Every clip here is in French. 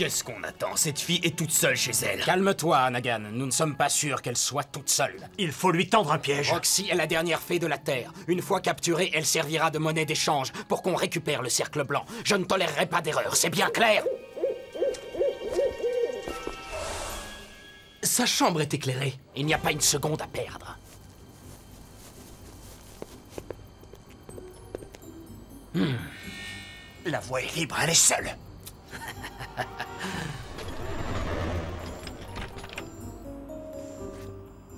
Qu'est-ce qu'on attend? Cette fille est toute seule chez elle. Calme-toi, Nagan. Nous ne sommes pas sûrs qu'elle soit toute seule. Il faut lui tendre un piège. Roxy est la dernière fée de la Terre. Une fois capturée, elle servira de monnaie d'échange pour qu'on récupère le cercle blanc. Je ne tolérerai pas d'erreur, c'est bien clair? Sa chambre est éclairée. Il n'y a pas une seconde à perdre. La voie est libre, elle est seule.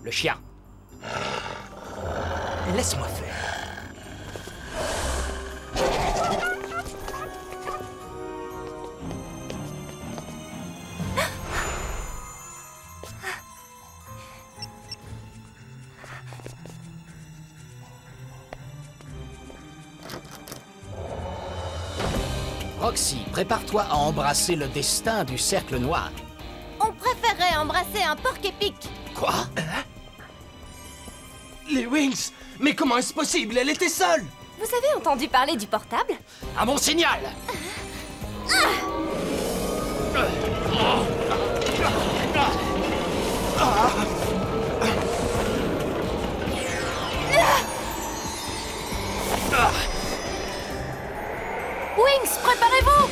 Le chien. Laisse-moi faire. Roxy, prépare-toi à embrasser le destin du cercle noir. On préférerait embrasser un porc épique. Quoi? Les Wings! Mais comment est-ce possible? Elle était seule! Vous avez entendu parler du portable? À mon signal! Wings, préparez-vous!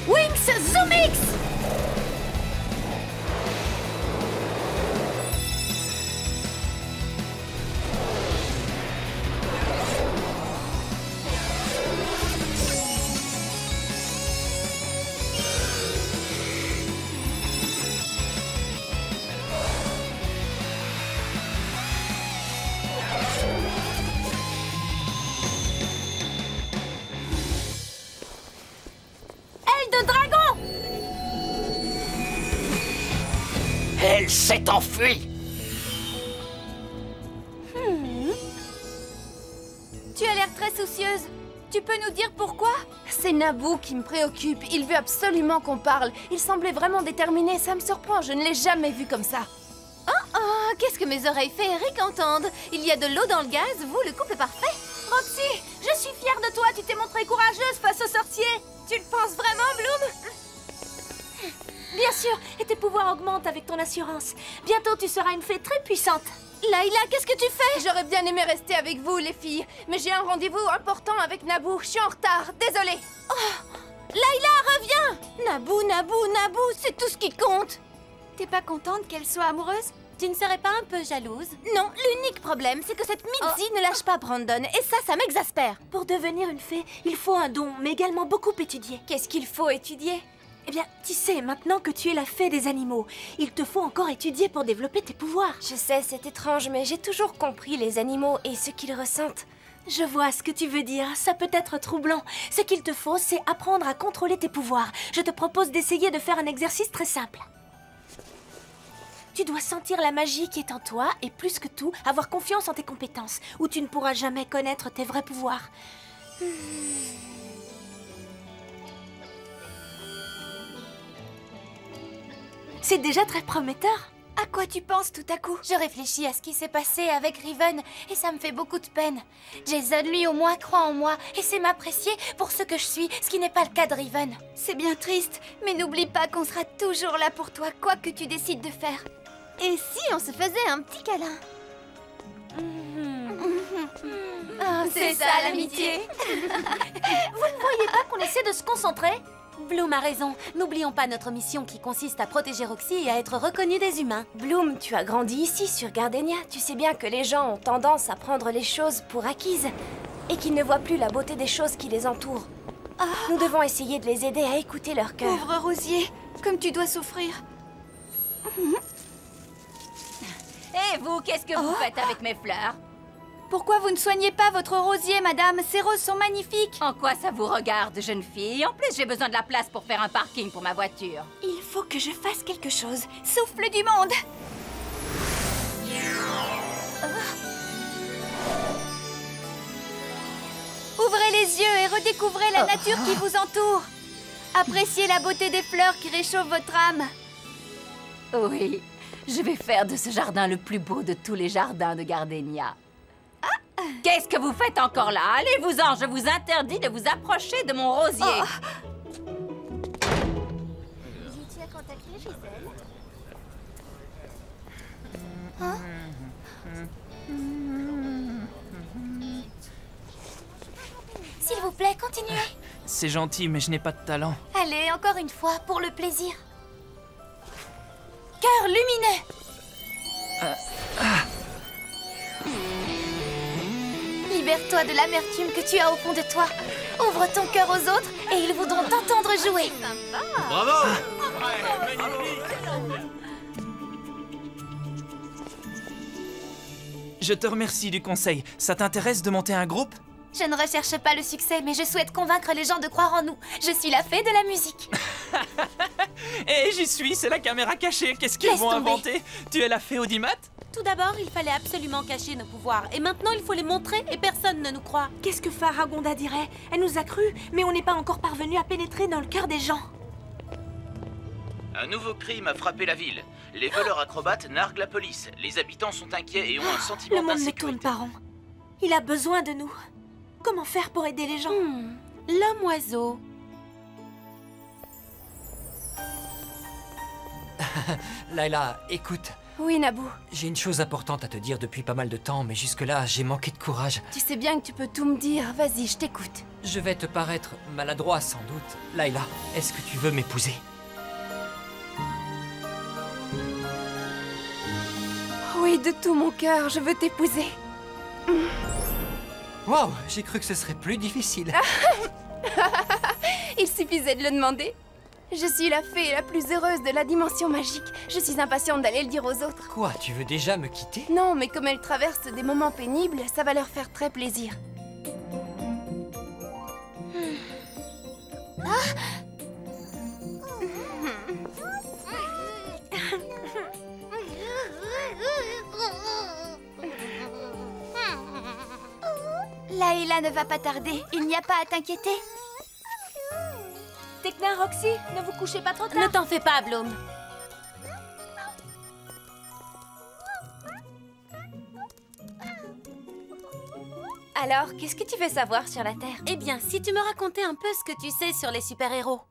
Wings, Zoomix! De dragon! Elle s'est enfuie! Tu as l'air très soucieuse. Tu peux nous dire pourquoi? C'est Naboo qui me préoccupe. Il veut absolument qu'on parle. Il semblait vraiment déterminé. Ça me surprend. Je ne l'ai jamais vu comme ça. Oh, qu'est-ce que mes oreilles féeriques entendent? Il y a de l'eau dans le gaz. Vous, le couple parfait. Roxy, je suis fière de toi. Tu t'es montrée courageuse face au sorcier. Tu le penses vraiment, Bloom? Bien sûr, et tes pouvoirs augmentent avec ton assurance. Bientôt, tu seras une fée très puissante. Laïla, qu'est-ce que tu fais? J'aurais bien aimé rester avec vous, les filles. Mais j'ai un rendez-vous important avec Naboo. Je suis en retard, désolée. Oh, Laïla, reviens! Naboo, c'est tout ce qui compte. T'es pas contente qu'elle soit amoureuse? Tu ne serais pas un peu jalouse? Non, l'unique problème, c'est que cette Mitzi ne lâche pas Brandon, et ça m'exaspère. Pour devenir une fée, il faut un don, mais également beaucoup étudier. Qu'est-ce qu'il faut étudier? Eh bien, tu sais, maintenant que tu es la fée des animaux, il te faut encore étudier pour développer tes pouvoirs. Je sais, c'est étrange, mais j'ai toujours compris les animaux et ce qu'ils ressentent. Je vois ce que tu veux dire, ça peut être troublant. Ce qu'il te faut, c'est apprendre à contrôler tes pouvoirs. Je te propose d'essayer de faire un exercice très simple. Tu dois sentir la magie qui est en toi et plus que tout, avoir confiance en tes compétences, ou tu ne pourras jamais connaître tes vrais pouvoirs. C'est déjà très prometteur. À quoi tu penses tout à coup? Je réfléchis à ce qui s'est passé avec Riven et ça me fait beaucoup de peine. Jason, lui au moins, croit en moi et sait m'apprécier pour ce que je suis, ce qui n'est pas le cas de Riven. C'est bien triste, mais n'oublie pas qu'on sera toujours là pour toi, quoi que tu décides de faire. Et si on se faisait un petit câlin? Oh, c'est ça l'amitié. Vous ne voyez pas qu'on essaie de se concentrer? Bloom a raison. N'oublions pas notre mission qui consiste à protéger Roxy et à être reconnus des humains. Bloom, tu as grandi ici sur Gardenia. Tu sais bien que les gens ont tendance à prendre les choses pour acquises et qu'ils ne voient plus la beauté des choses qui les entourent. Nous devons essayer de les aider à écouter leur cœur. Pauvre Rosier, comme tu dois souffrir. Et vous, qu'est-ce que vous faites avec mes fleurs? Pourquoi vous ne soignez pas votre rosier, madame? Ces roses sont magnifiques. En quoi ça vous regarde, jeune fille? En plus, j'ai besoin de la place pour faire un parking pour ma voiture. Il faut que je fasse quelque chose. Souffle du monde. Ouvrez les yeux et redécouvrez la nature qui vous entoure. Appréciez la beauté des fleurs qui réchauffent votre âme. Oui, je vais faire de ce jardin le plus beau de tous les jardins de Gardenia. Qu'est-ce que vous faites encore là? Allez-vous-en, je vous interdis de vous approcher de mon rosier. Tu as contacté Gisèle? S'il vous plaît, continuez. C'est gentil, mais je n'ai pas de talent. Allez, encore une fois, pour le plaisir. Cœur lumineux. Libère-toi de l'amertume que tu as au fond de toi. Ouvre ton cœur aux autres et ils voudront t'entendre jouer. Bravo! Je te remercie du conseil. Ça t'intéresse de monter un groupe? Je ne recherche pas le succès, mais je souhaite convaincre les gens de croire en nous. Je suis la fée de la musique. Eh, j'y suis, c'est la caméra cachée. Qu'est-ce qu'ils Laisse vont tomber. inventer? Tu es la fée Audimat? Tout d'abord, il fallait absolument cacher nos pouvoirs. Et maintenant, il faut les montrer et personne ne nous croit. Qu'est-ce que Faragonda dirait? Elle nous a cru, mais on n'est pas encore parvenu à pénétrer dans le cœur des gens. Un nouveau crime a frappé la ville. Les voleurs acrobates narguent la police. Les habitants sont inquiets et ont un sentiment Le monde ne d'insécurité. tourne pas rond. Il a besoin de nous. Comment faire pour aider les gens? L'homme-oiseau. Layla, écoute, Oui, Naboo. j'ai une chose importante à te dire depuis pas mal de temps, mais jusque-là, j'ai manqué de courage. Tu sais bien que tu peux tout me dire. Vas-y, je t'écoute. Je vais te paraître maladroit sans doute. Layla, est-ce que tu veux m'épouser? Oui, de tout mon cœur, je veux t'épouser. Wow, j'ai cru que ce serait plus difficile. Il suffisait de le demander. Je suis la fée la plus heureuse de la dimension magique. Je suis impatiente d'aller le dire aux autres. Quoi, tu veux déjà me quitter? Non, mais comme elles traversent des moments pénibles, ça va leur faire très plaisir. Layla ne va pas tarder. Il n'y a pas à t'inquiéter. Tekna, Roxy, ne vous couchez pas trop tard. Ne t'en fais pas, Bloom. Alors, qu'est-ce que tu veux savoir sur la Terre? Eh bien, si tu me racontais un peu ce que tu sais sur les super-héros.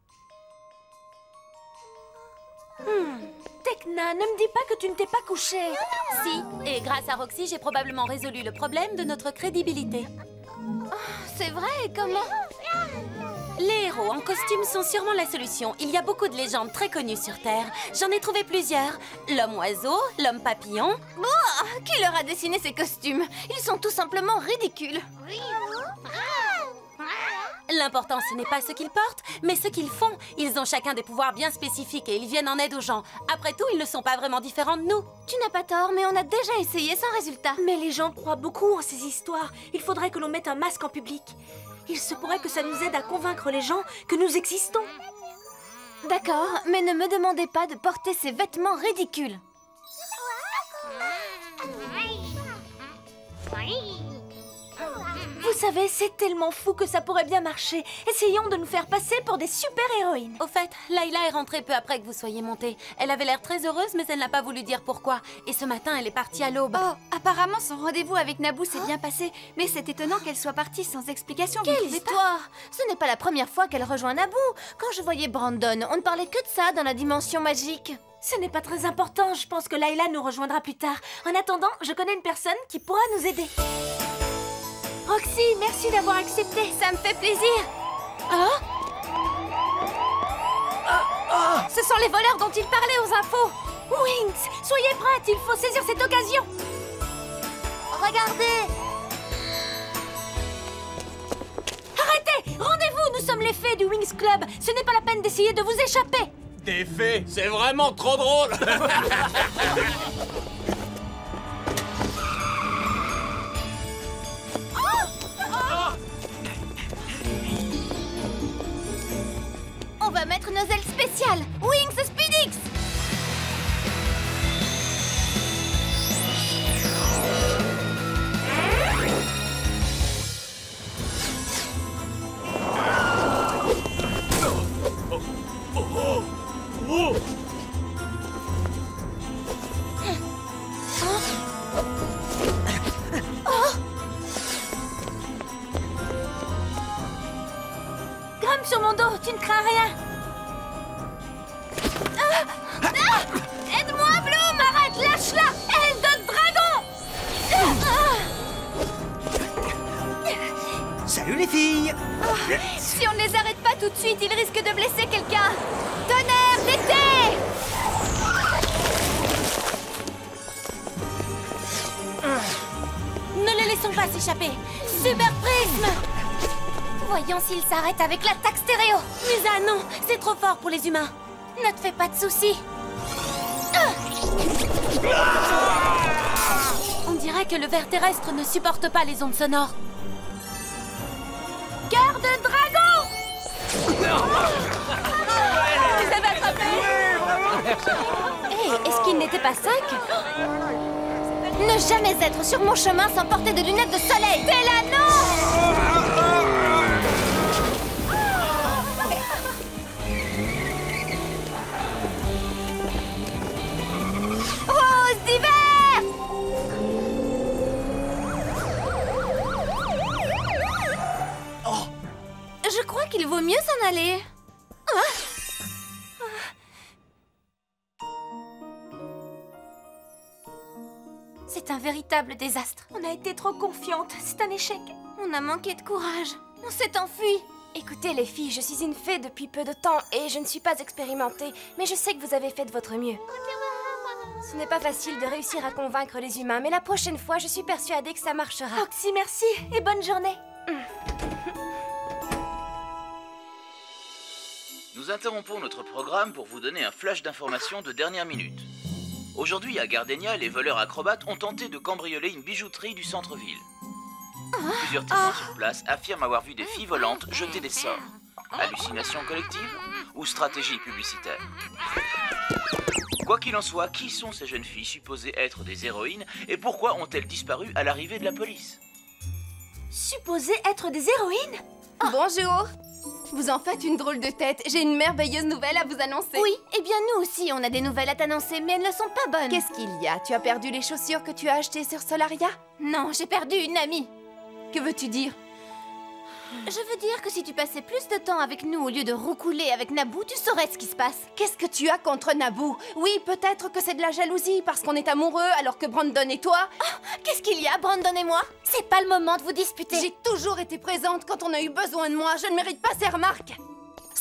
Tekna, ne me dis pas que tu ne t'es pas couchée. Si, et grâce à Roxy, j'ai probablement résolu le problème de notre crédibilité. C'est vrai, comment? Les héros en costume sont sûrement la solution. Il y a beaucoup de légendes très connues sur Terre. J'en ai trouvé plusieurs. L'homme-oiseau, l'homme-papillon. Qui leur a dessiné ces costumes? Ils sont tout simplement ridicules. L'important, ce n'est pas ce qu'ils portent, mais ce qu'ils font. Ils ont chacun des pouvoirs bien spécifiques et ils viennent en aide aux gens. Après tout, ils ne sont pas vraiment différents de nous. Tu n'as pas tort, mais on a déjà essayé sans résultat. Mais les gens croient beaucoup en ces histoires. Il faudrait que l'on mette un masque en public. Il se pourrait que ça nous aide à convaincre les gens que nous existons. D'accord, mais ne me demandez pas de porter ces vêtements ridicules. Vous savez, c'est tellement fou que ça pourrait bien marcher. Essayons de nous faire passer pour des super-héroïnes. Au fait, Layla est rentrée peu après que vous soyez montés. Elle avait l'air très heureuse, mais elle n'a pas voulu dire pourquoi. Et ce matin, elle est partie à l'aube. Oh, apparemment son rendez-vous avec Naboo s'est bien passé. Mais c'est étonnant qu'elle soit partie sans explication. Quelle vous trouvez pas? histoire! Ce n'est pas la première fois qu'elle rejoint Naboo. Quand je voyais Brandon, on ne parlait que de ça dans la dimension magique. Ce n'est pas très important. Je pense que Layla nous rejoindra plus tard. En attendant, je connais une personne qui pourra nous aider. Roxy, merci d'avoir accepté. Ça me fait plaisir. Ce sont les voleurs dont il parlait aux infos. Wings, soyez prêtes, il faut saisir cette occasion. Regardez. Arrêtez, rendez-vous, nous sommes les fées du Wings Club. Ce n'est pas la peine d'essayer de vous échapper. Des fées, c'est vraiment trop drôle. On va mettre nos ailes spéciales. Wings Speedix. sur mon dos, tu ne crains rien. Aide-moi, Bloom! Arrête, lâche-la! Aile de dragon! Salut les filles! Si on ne les arrête pas tout de suite, ils risquent de blesser quelqu'un. Tonnerre d'été! Ne les laissons pas s'échapper. Super prisme! Voyons s'ils s'arrêtent avec l'attaque stéréo. Musa, non, c'est trop fort pour les humains. Ne te fais pas de soucis. On dirait que le ver terrestre ne supporte pas les ondes sonores. Cœur de dragon! Vous avez attrapé? Hé, est-ce qu'il n'était pas 5? Ne jamais être sur mon chemin sans porter de lunettes de soleil! C'est là, non! Rose d'hiver! Je crois qu'il vaut mieux s'en aller. C'est un véritable désastre. On a été trop confiante, c'est un échec. On a manqué de courage. On s'est enfui. Écoutez les filles, je suis une fée depuis peu de temps et je ne suis pas expérimentée, mais je sais que vous avez fait de votre mieux. Ce n'est pas facile de réussir à convaincre les humains, mais la prochaine fois, je suis persuadée que ça marchera. Roxy, merci et bonne journée. Nous interrompons notre programme pour vous donner un flash d'informations de dernière minute. Aujourd'hui, à Gardenia, les voleurs acrobates ont tenté de cambrioler une bijouterie du centre-ville. Plusieurs témoins sur place affirment avoir vu des filles volantes jeter des sorts. Hallucination collective ou stratégie publicitaire? Quoi qu'il en soit, qui sont ces jeunes filles supposées être des héroïnes et pourquoi ont-elles disparu à l'arrivée de la police? Supposées être des héroïnes? Bonjour. Vous en faites une drôle de tête. J'ai une merveilleuse nouvelle à vous annoncer. Oui, eh bien nous aussi, on a des nouvelles à t'annoncer, mais elles ne sont pas bonnes. Qu'est-ce qu'il y a? Tu as perdu les chaussures que tu as achetées sur Solaria? Non, j'ai perdu une amie. Que veux-tu dire? Je veux dire que si tu passais plus de temps avec nous au lieu de roucouler avec Naboo, tu saurais ce qui se passe. Qu'est-ce que tu as contre Naboo? Oui, peut-être que c'est de la jalousie parce qu'on est amoureux alors que Brandon et toi... Qu'est-ce qu'il y a, Brandon et moi? C'est pas le moment de vous disputer. J'ai toujours été présente quand on a eu besoin de moi. Je ne mérite pas ces remarques.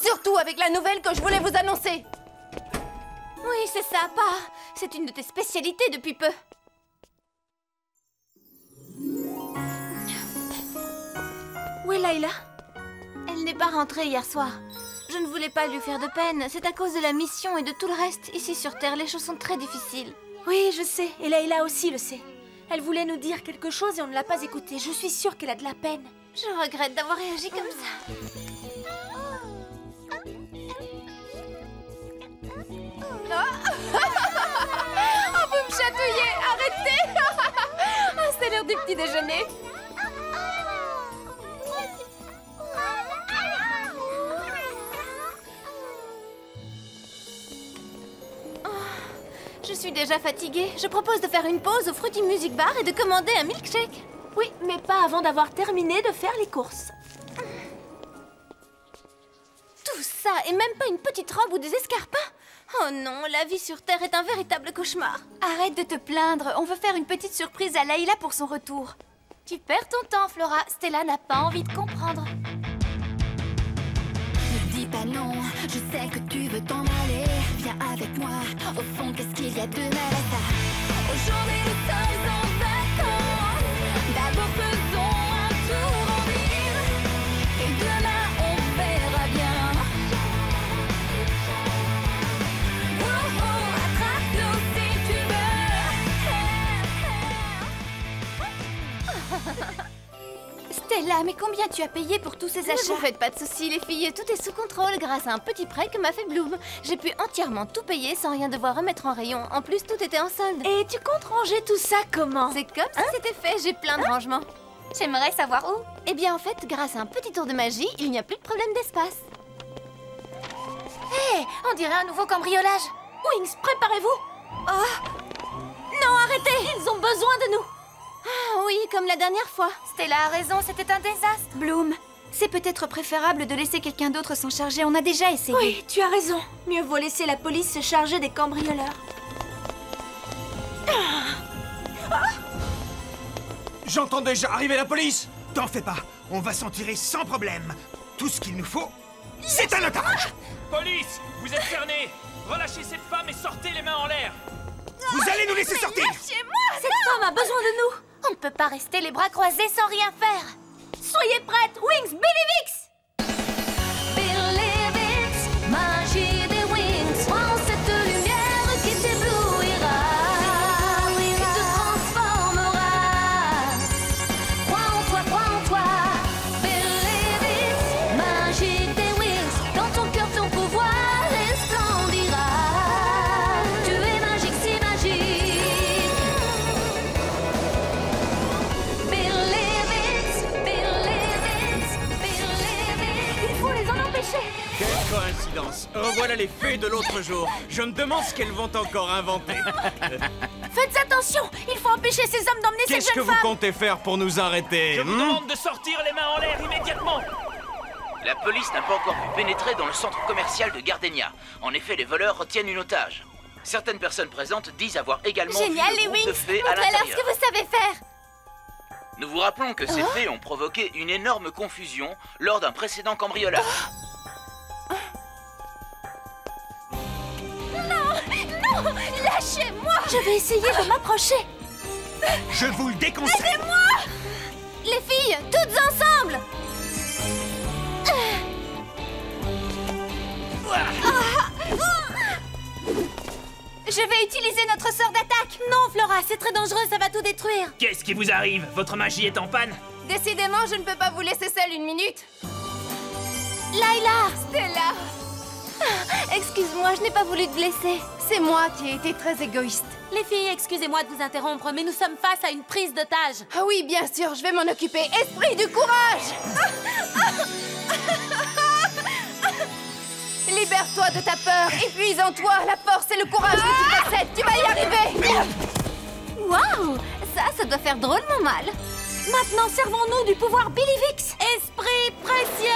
Surtout avec la nouvelle que je voulais vous annoncer. Oui, c'est sympa. C'est une de tes spécialités depuis peu. Où est Layla? Elle n'est pas rentrée hier soir. Je ne voulais pas lui faire de peine. C'est à cause de la mission et de tout le reste. Ici sur Terre, les choses sont très difficiles. Oui, je sais. Et Layla aussi le sait. Elle voulait nous dire quelque chose et on ne l'a pas écoutée. Je suis sûre qu'elle a de la peine. Je regrette d'avoir réagi comme ça. Oh, vous me chatouillez! Arrêtez! Oh, c'est l'heure du petit déjeuner. Je suis déjà fatiguée. Je propose de faire une pause au Fruity Music Bar et de commander un milkshake. Oui, mais pas avant d'avoir terminé de faire les courses. Tout ça et même pas une petite robe ou des escarpins? Oh non, la vie sur Terre est un véritable cauchemar. Arrête de te plaindre. On veut faire une petite surprise à Layla pour son retour. Tu perds ton temps, Flora. Stella n'a pas envie de comprendre. Ne dis pas non, je sais que tu veux t'en aller. Viens avec moi, au fond, qu'est-ce qu'il y a de mal à ça? Aujourd'hui, nous sommes en vacances. D'abord, faisons un tour en ville. Et demain, on verra bien. Oh, oh, attrape-nous si tu veux. Stella, mais combien tu as payé pour tous ces achats? Ne vous faites pas de soucis, les filles. Tout est sous contrôle grâce à un petit prêt que m'a fait Bloom. J'ai pu entièrement tout payer sans rien devoir remettre en rayon. En plus, tout était en solde. Et tu comptes ranger tout ça comment? C'est comme si c'était fait. J'ai plein de rangements. J'aimerais savoir où. Eh bien, en fait, grâce à un petit tour de magie, il n'y a plus de problème d'espace. Hé, on dirait un nouveau cambriolage. Wings, préparez-vous. Oh non, arrêtez. Ils ont besoin de nous. Ah oui, comme la dernière fois. Stella a raison, c'était un désastre. Bloom, C'est peut-être préférable de laisser quelqu'un d'autre s'en charger, on a déjà essayé. Oui, tu as raison. Mieux vaut laisser la police se charger des cambrioleurs. J'entends déjà arriver la police. T'en fais pas, on va s'en tirer sans problème. Tout ce qu'il nous faut, c'est un otage. Police, vous êtes cernés. Relâchez cette femme et sortez les mains en l'air. Vous allez nous laisser sortir. Lâchez-moi! Cette femme a besoin de nous. On ne peut pas rester les bras croisés sans rien faire. Soyez prêtes, Wings, Billivix! Billivix, magie des Wings, prends cette lumière qui t'éblouira, qui te transformera. Crois en toi, crois en toi. Billivix, magie des Wings, dans ton cœur ton pouvoir resplendira. Tu es magique, si magique. Billivix, Billivix, Billivix. Il faut les en empêcher. Quelle coïncidence. Revoilà les fées de l'autre jour. Je me demande ce qu'elles vont encore inventer. Faites attention, il faut empêcher ces hommes d'emmener cette Qu'est-ce que jeune vous femme. comptez faire pour nous arrêter? Je vous demande de sortir les mains en l'air immédiatement. La police n'a pas encore pu pénétrer dans le centre commercial de Gardenia. En effet, les voleurs retiennent une otage. Certaines personnes présentes disent avoir également Génial, vu les le groupe de Wings! fées à Montrez-leur ce l'intérieur. que vous savez faire. Nous vous rappelons que ces fées ont provoqué une énorme confusion lors d'un précédent cambriolage. Non, lâchez-moi! Je vais essayer de m'approcher. Je vous le déconseille. Les filles, toutes ensemble! Je vais utiliser notre sort d'attaque! Non, Flora, c'est très dangereux, ça va tout détruire. Qu'est-ce qui vous arrive? Votre magie est en panne? Décidément, je ne peux pas vous laisser seule une minute. Layla! Stella! Excuse-moi, je n'ai pas voulu te blesser. C'est moi qui ai été très égoïste. Les filles, excusez-moi de vous interrompre, mais nous sommes face à une prise d'otage. Ah oui, bien sûr, je vais m'en occuper. Esprit du courage! Libère-toi de ta peur, épuise en toi la force et le courage que tu possèdes. Tu vas y arriver! Waouh! Ça doit faire drôlement mal. Maintenant, servons-nous du pouvoir Billivix. Esprit précieux.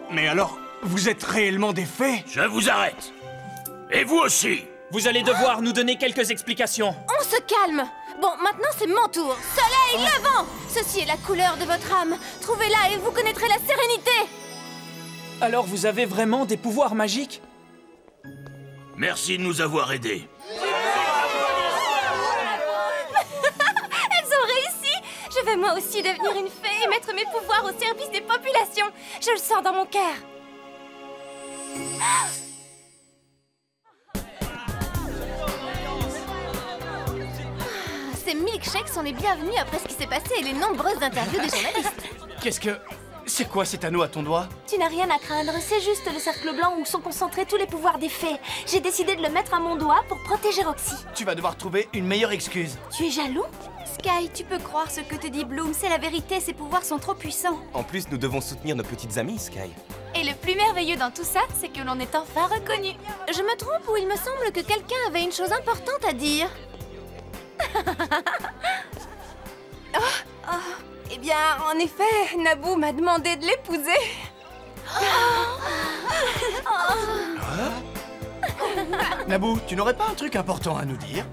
Mais alors, vous êtes réellement des fées? Je vous arrête. Et vous aussi. Vous allez devoir nous donner quelques explications. On se calme. Bon, maintenant c'est mon tour. Soleil levant! Ceci est la couleur de votre âme. Trouvez-la et vous connaîtrez la sérénité. Alors vous avez vraiment des pouvoirs magiques? Merci de nous avoir aidés. Elles ont réussi. Je vais moi aussi devenir une fée et mettre mes pouvoirs au service des populations. Je le sens dans mon cœur. Ces milkshakes sont les bienvenus après ce qui s'est passé et les nombreuses interviews des journalistes. Qu'est-ce que... C'est quoi cet anneau à ton doigt? Tu n'as rien à craindre, c'est juste le cercle blanc où sont concentrés tous les pouvoirs des fées. J'ai décidé de le mettre à mon doigt pour protéger Roxy. Tu vas devoir trouver une meilleure excuse. Tu es jaloux? Sky, tu peux croire ce que te dit Bloom, c'est la vérité, ses pouvoirs sont trop puissants. En plus, nous devons soutenir nos petites amies, Sky. Et le plus merveilleux dans tout ça, c'est que l'on est enfin reconnu. Je me trompe ou il me semble que quelqu'un avait une chose importante à dire? Eh bien, en effet, Naboo m'a demandé de l'épouser. Naboo, tu n'aurais pas un truc important à nous dire?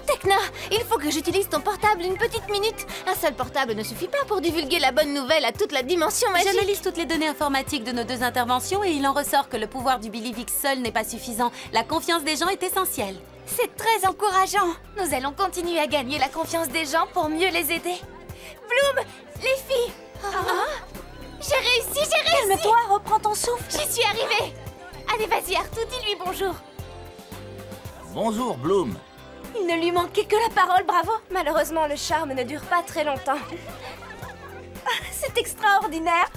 Tekna, il faut que j'utilise ton portable une petite minute. Un seul portable ne suffit pas pour divulguer la bonne nouvelle à toute la dimension magique. J'analyse toutes les données informatiques de nos deux interventions et il en ressort que le pouvoir du Billivix seul n'est pas suffisant. La confiance des gens est essentielle. C'est très encourageant. Nous allons continuer à gagner la confiance des gens pour mieux les aider. Bloom, les filles. J'ai réussi, j'ai réussi. Calme-toi, reprends ton souffle. J'y suis arrivée. Allez, vas-y, Arthur, dis-lui bonjour. Bonjour, Bloom. Il ne lui manquait que la parole, bravo. Malheureusement, le charme ne dure pas très longtemps. C'est extraordinaire.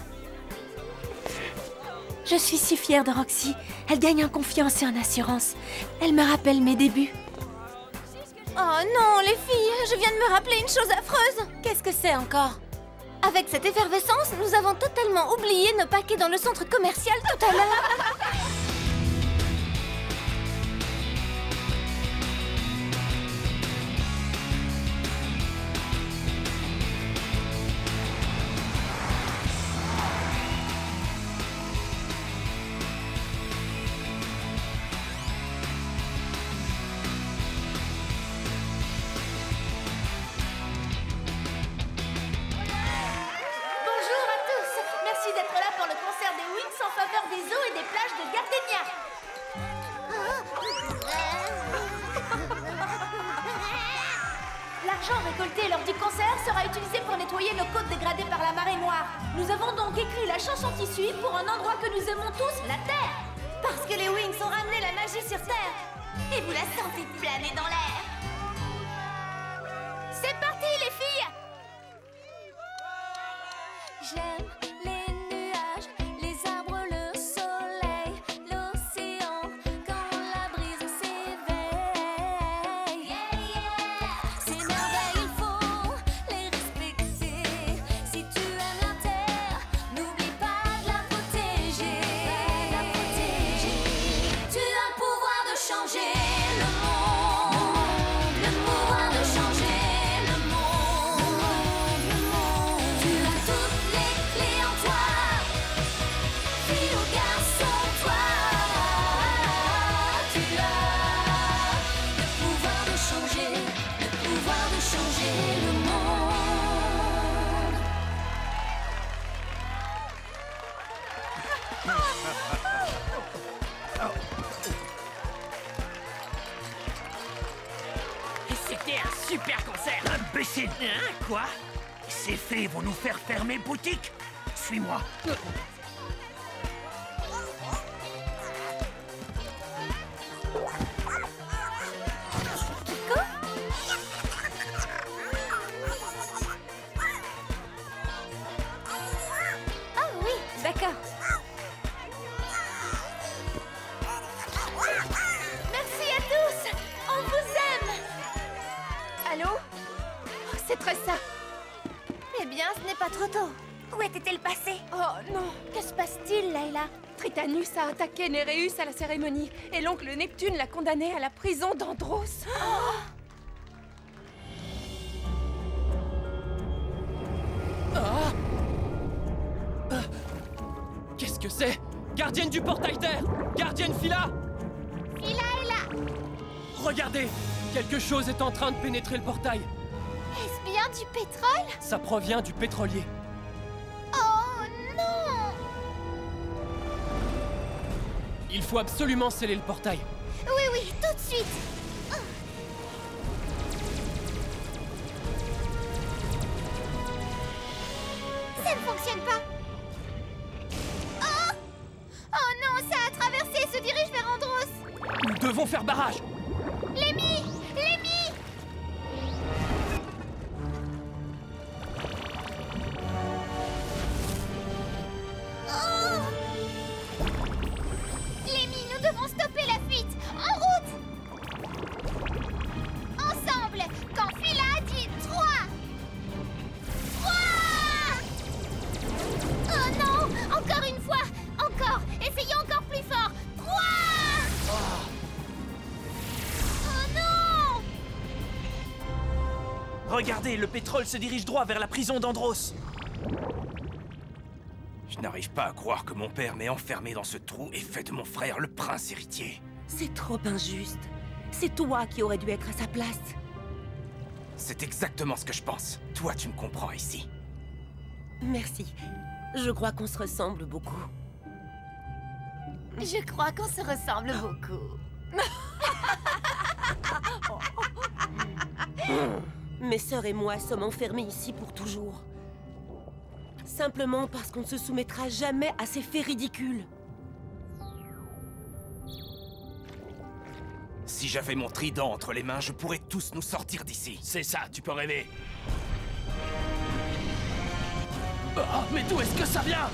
Je suis si fière de Roxy. Elle gagne en confiance et en assurance. Elle me rappelle mes débuts. Oh non, les filles, je viens de me rappeler une chose affreuse. Qu'est-ce que c'est encore? Avec cette effervescence, nous avons totalement oublié nos paquets dans le centre commercial tout à l'heure. L'argent récolté lors du concert sera utilisé pour nettoyer nos côtes dégradées par la marée noire. Nous avons donc écrit la chanson qui suit pour un endroit que nous aimons tous, la Terre. Parce que les Wings ont ramené la magie sur Terre. Et vous la sentez planer dans l'air. C'est parti les filles. J'aime les nuages, les arbres, le soleil, l'océan, quand la brise s'éveille. Ces merveilles, il faut les respecter. Si tu aimes la terre, n'oublie pas de la protéger. Tu as le pouvoir de changer le monde, le pouvoir de changer le monde. Tu as toutes les clés en toi, fille ou garçon, toi. Tu as le pouvoir de changer, le pouvoir de changer le monde. C'était un super concert. Imbécile. Hein, quoi? Ces fées vont nous faire fermer boutique. Suis-moi. Ah oui, d'accord. Merci à tous. On vous aime. Allô? Oh, c'est très ça. Eh bien, ce n'est pas trop tôt. Où était-elle passée? Oh non. Que se passe-t-il, Layla? Tritanus a attaqué Néréus à la cérémonie et l'oncle Neptune l'a condamné à la prison d'Andros. Qu'est-ce que c'est? Gardienne du portail d'air! Gardienne Phila! Phila est là. Regardez! Quelque chose est en train de pénétrer le portail. Est-ce bien du pétrole? Ça provient du pétrolier. Oh non! Il faut absolument sceller le portail. Oui, oui, tout de suite. Ça ne fonctionne pas. Oh! Oh non, ça a traversé et se dirige vers Andros. Nous devons faire barrage. Lémi! Lémi! Oh! Lémi, nous devons stopper la fuite. En route! Ensemble, quand Phila dit 3! 3! Oh non! Encore une fois! Encore! Essayez encore plus fort! 3! Oh non! Regardez, le pétrole se dirige droit vers la prison d'Andros. Je n'arrive pas à croire que mon père m'ait enfermé dans ce trou et fait de mon frère le prince héritier. C'est trop injuste. C'est toi qui aurais dû être à sa place. C'est exactement ce que je pense. Toi, tu me comprends ici. Merci. Je crois qu'on se ressemble beaucoup. Je crois qu'on se ressemble beaucoup. Mes sœurs et moi sommes enfermés ici pour toujours. Simplement parce qu'on ne se soumettra jamais à ces faits ridicules. Si j'avais mon trident entre les mains, je pourrais tous nous sortir d'ici. C'est ça, tu peux rêver. Oh, mais d'où est-ce que ça vient?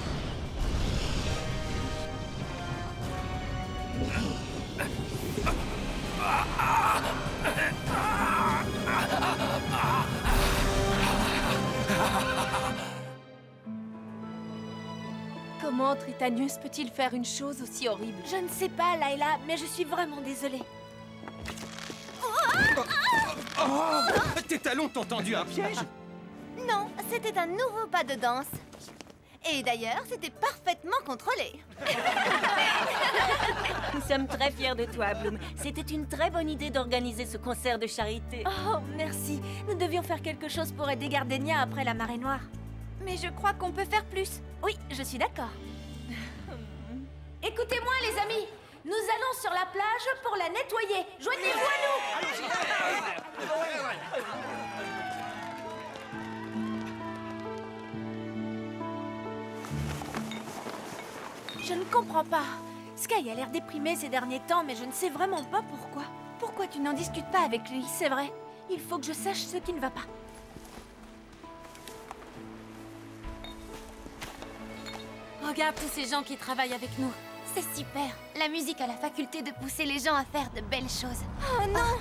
Comment Tritanus peut-il faire une chose aussi horrible? Je ne sais pas, Layla, mais je suis vraiment désolée. Tes talons t'ont tendu un piège? Non, c'était un nouveau pas de danse. Et d'ailleurs, c'était parfaitement contrôlé. Nous sommes très fiers de toi, Bloom. C'était une très bonne idée d'organiser ce concert de charité. Oh, merci. Nous devions faire quelque chose pour aider Gardenia après la marée noire. Mais je crois qu'on peut faire plus. Oui, je suis d'accord. Écoutez-moi, les amis. Nous allons sur la plage pour la nettoyer. Joignez-vous à nous. Je ne comprends pas. Sky a l'air déprimé ces derniers temps, mais je ne sais vraiment pas pourquoi. Pourquoi tu n'en discutes pas avec lui? C'est vrai. Il faut que je sache ce qui ne va pas. Regarde tous ces gens qui travaillent avec nous. C'est super. La musique a la faculté de pousser les gens à faire de belles choses. Oh non!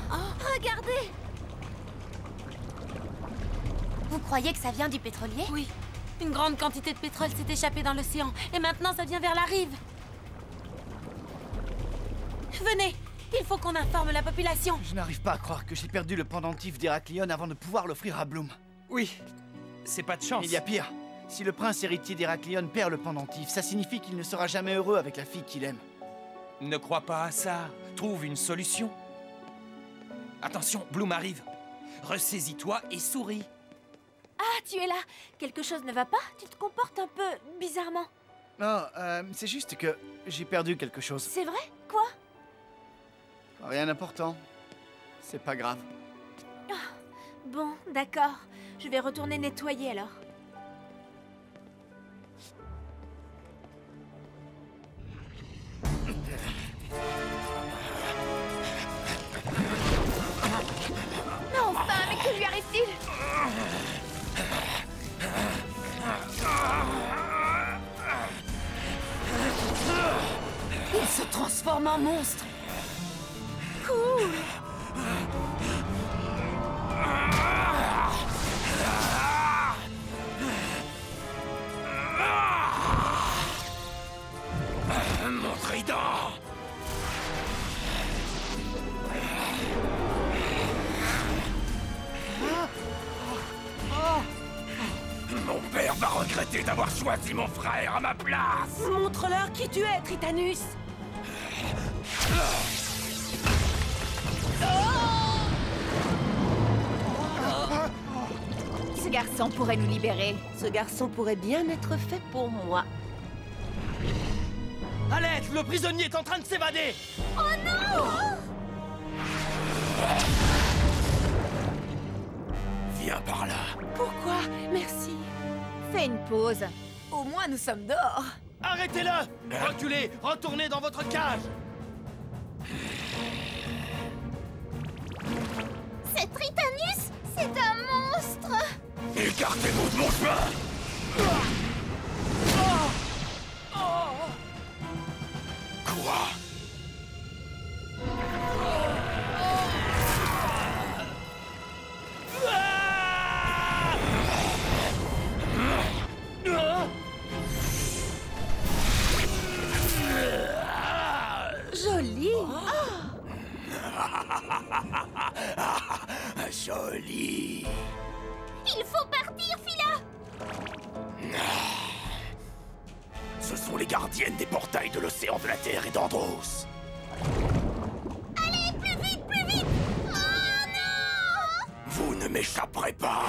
Regardez! Vous croyez que ça vient du pétrolier? Oui. Une grande quantité de pétrole s'est échappée dans l'océan. Et maintenant, ça vient vers la rive. Venez! Il faut qu'on informe la population. Je n'arrive pas à croire que j'ai perdu le pendentif d'Héraklion avant de pouvoir l'offrir à Bloom. Oui, c'est pas de chance. Il y a pire. Si le prince héritier d'Héraklion perd le pendentif, ça signifie qu'il ne sera jamais heureux avec la fille qu'il aime. Ne crois pas à ça. Trouve une solution. Attention, Bloom arrive. Ressaisis-toi et souris. Ah, tu es là. Quelque chose ne va pas? Tu te comportes un peu bizarrement. Non, c'est juste que j'ai perdu quelque chose. C'est vrai? Quoi? Rien d'important. C'est pas grave. Ah, bon, d'accord. Je vais retourner nettoyer alors. Mais enfin, mais que lui arrive-t-il? Il se transforme en monstre. Cool. Mon trident! Mon père va regretter d'avoir choisi mon frère à ma place! Montre-leur qui tu es, Tritanus! Ce garçon pourrait nous libérer. Ce garçon pourrait bien être fait pour moi. Alerte, le prisonnier est en train de s'évader! Oh non! Viens par là. Pourquoi? Merci. Fais une pause. Au moins, nous sommes dehors. Arrêtez-le! Reculez! Retournez dans votre cage! C'est Tritanus! C'est un monstre! Écartez-vous de mon chemin! Quoi? Joli. Joli. Il faut partir, Phila! Ce sont les gardiennes des portails de l'océan de la Terre et d'Andros. Allez, plus vite, plus vite! Oh non! Vous ne m'échapperez pas.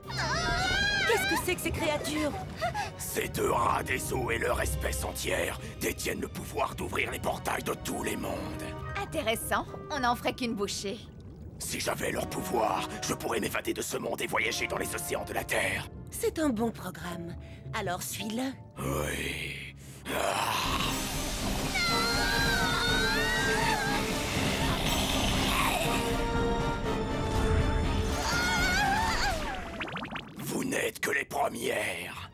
Qu'est-ce que c'est que ces créatures? Ces deux rats des eaux et leur espèce entière détiennent le pouvoir d'ouvrir les portails de tous les mondes. Intéressant. On n'en ferait qu'une bouchée. Si j'avais leur pouvoir, je pourrais m'évader de ce monde et voyager dans les océans de la Terre. C'est un bon programme. Alors suis-le. Oui. Vous n'êtes que les premières.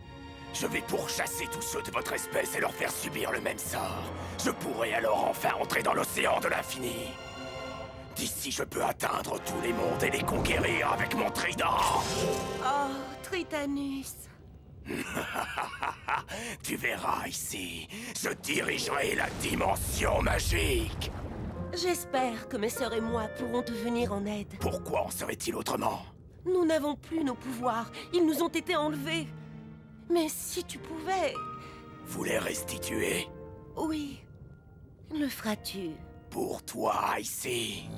Je vais pourchasser tous ceux de votre espèce et leur faire subir le même sort. Je pourrai alors enfin entrer dans l'océan de l'infini. D'ici, je peux atteindre tous les mondes et les conquérir avec mon trident. Oh, Tritanus. Tu verras ici, je dirigerai la dimension magique. J'espère que mes sœurs et moi pourront te venir en aide. Pourquoi en serait-il autrement? Nous n'avons plus nos pouvoirs, ils nous ont été enlevés. Mais si tu pouvais... Vous les restituez? Oui. Le feras-tu? Pour toi, ici.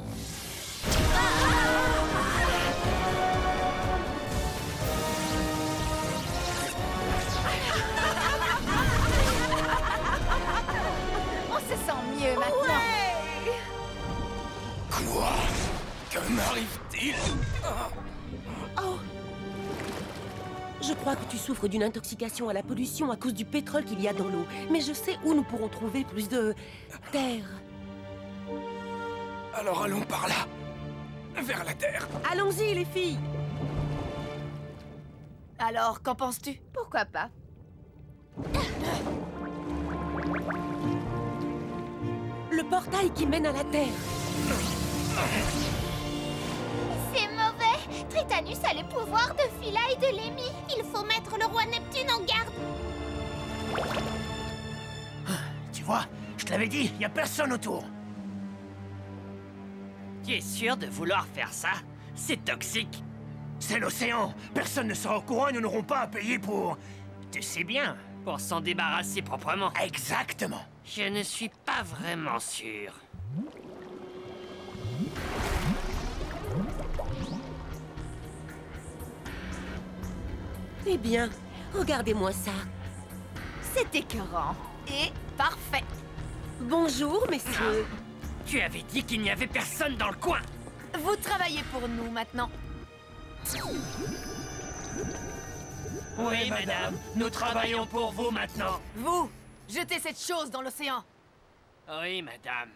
On se sent mieux maintenant. Ouais. Quoi? Que m'arrive-t-il? Oh! Je crois que tu souffres d'une intoxication à la pollution à cause du pétrole qu'il y a dans l'eau. Mais je sais où nous pourrons trouver plus de... terre. Alors allons par là. Vers la Terre. Allons-y, les filles! Alors, qu'en penses-tu? Pourquoi pas? Le portail qui mène à la Terre. C'est mauvais. Tritanus a les pouvoirs de Phila et de Lémi. Il faut mettre le roi Neptune en garde. Tu vois, je te l'avais dit, y a personne autour. Tu es sûr de vouloir faire ça? C'est toxique. C'est l'océan. Personne ne sera au courant et nous n'aurons pas à payer pour... Tu sais bien, pour s'en débarrasser proprement. Exactement. Je ne suis pas vraiment sûr. Eh bien, regardez-moi ça. C'est écœurant. Et parfait. Bonjour, messieurs. Tu avais dit qu'il n'y avait personne dans le coin. Vous travaillez pour nous maintenant. Oui, madame. Nous travaillons pour vous maintenant. Vous, jetez cette chose dans l'océan. Oui, madame.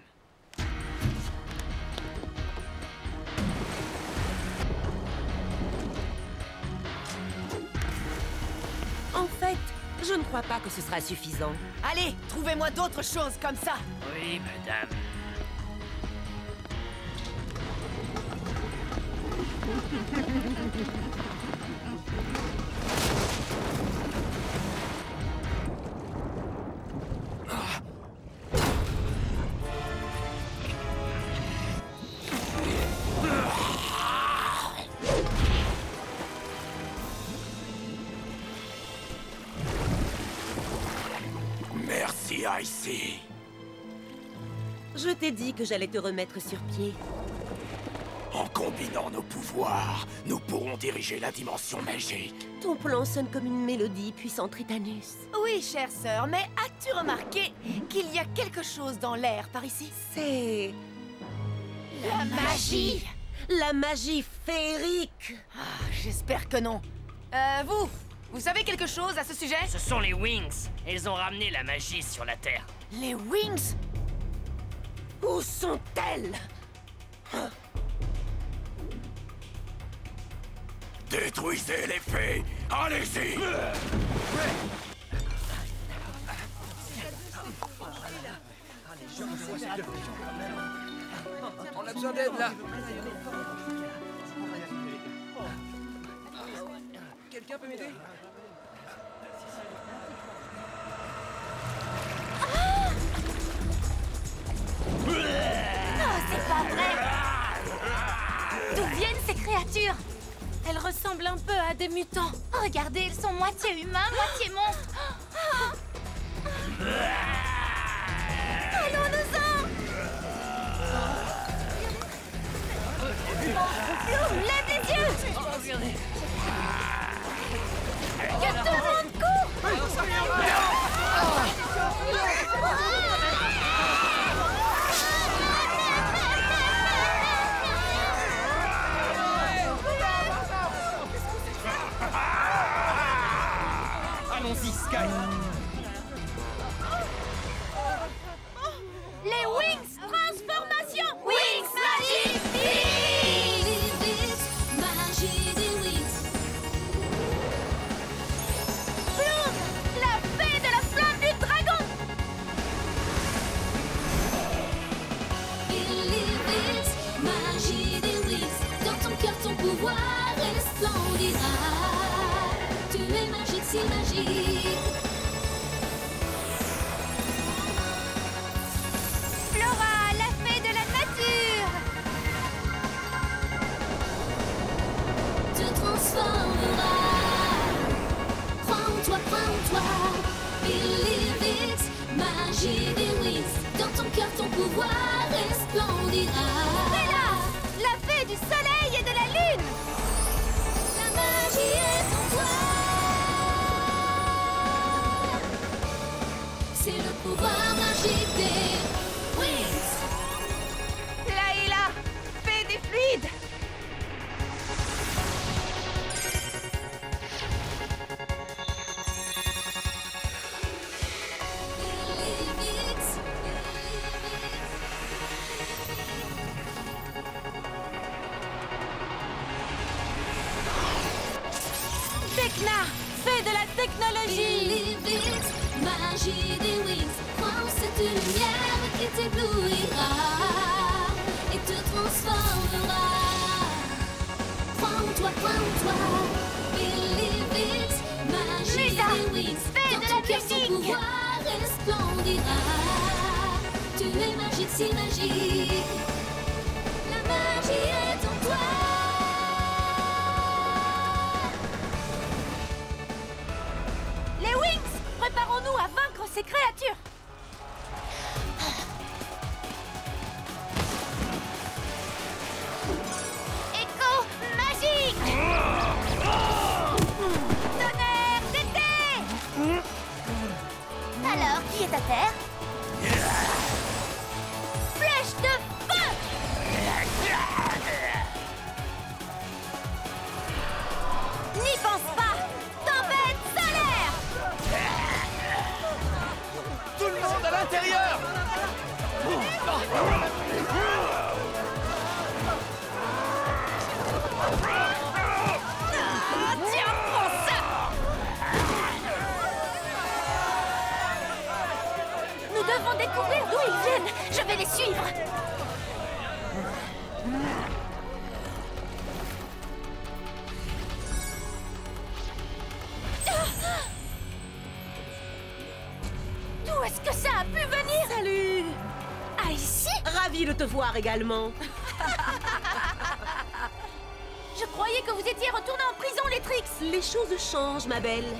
En fait, je ne crois pas que ce sera suffisant. Allez, trouvez-moi d'autres choses comme ça. Oui, madame. Merci, Icy. Je t'ai dit que j'allais te remettre sur pied. En combinant nos pouvoirs, nous pourrons diriger la dimension magique. Ton plan sonne comme une mélodie, puissant Tritanus. Oui, chère sœur, mais as-tu remarqué qu'il y a quelque chose dans l'air par ici? C'est... la magie! La magie féerique! Ah, j'espère que non. Vous savez quelque chose à ce sujet? Ce sont les Wings. Elles ont ramené la magie sur la Terre. Les Wings? Où sont-elles? Détruisez les fées! Allez-y! On a besoin d'aide, là! Quelqu'un peut m'aider? Oh, c'est pas vrai! D'où viennent ces créatures? Elles ressemblent un peu à des mutants. Regardez, ils sont moitié humains, moitié monstres. Allons-nous-en! Bloom, lève les yeux! Que tout le monde court! Allons-y, Sky! Les Wings! Transformation! Wings Magic! Magie des Wings. Bloom! La fée de la flamme du dragon! Magie des Wings. Dans ton cœur, ton pouvoir resplendira. Tu es magique si magique. Flora, la fée de la nature! Te transformera. Crois en toi, believe it. Magie des wings, dans ton cœur ton pouvoir resplendira. C'est là, la fée du soleil et de la lune! La magie est en toi. C'est le pouvoir magique des wings. Layla, fée des fluides! Vecna, fée de la technologie! Believe it, magie des wings. Crois en cette lumière qui t'éblouira et te transformera. Crois en toi, believe it, magie Lisa, des wings. fée Dans de ton la cœur ton musique. pouvoir resplendira. Tu es magique, si magique. La magie est en toi. Les Wings, préparons-nous à vaincre ces créatures! Écho magique! Tonnerre d'été! Alors, qui est à terre? Flèche de feu! N'y pense pas! Tempête solaire! Tout le monde à l'intérieur! Ah, tiens, prends ça! Nous devons découvrir d'où ils viennent. Je vais les suivre. D'où est-ce que ça a pu venir? Salut! Ah, ici? Ravi de te voir également. Je croyais que vous étiez retourné en prison, les Trix. Les choses changent, ma belle.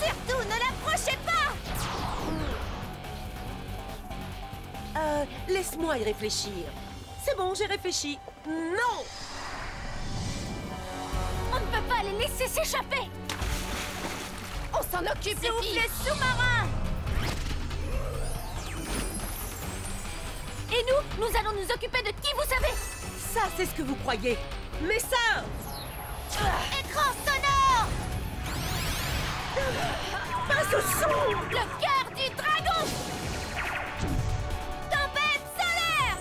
Surtout, ne l'approchez pas! Laisse-moi y réfléchir. C'est bon, j'ai réfléchi. Non! On ne peut pas les laisser s'échapper! On s'en occupe, les filles! Sous-marins! Et nous allons nous occuper de qui vous savez! Ça, c'est ce que vous croyez. Mais ça! Écran sonore! Pas ce son! Le cœur du dragon! Tempête solaire!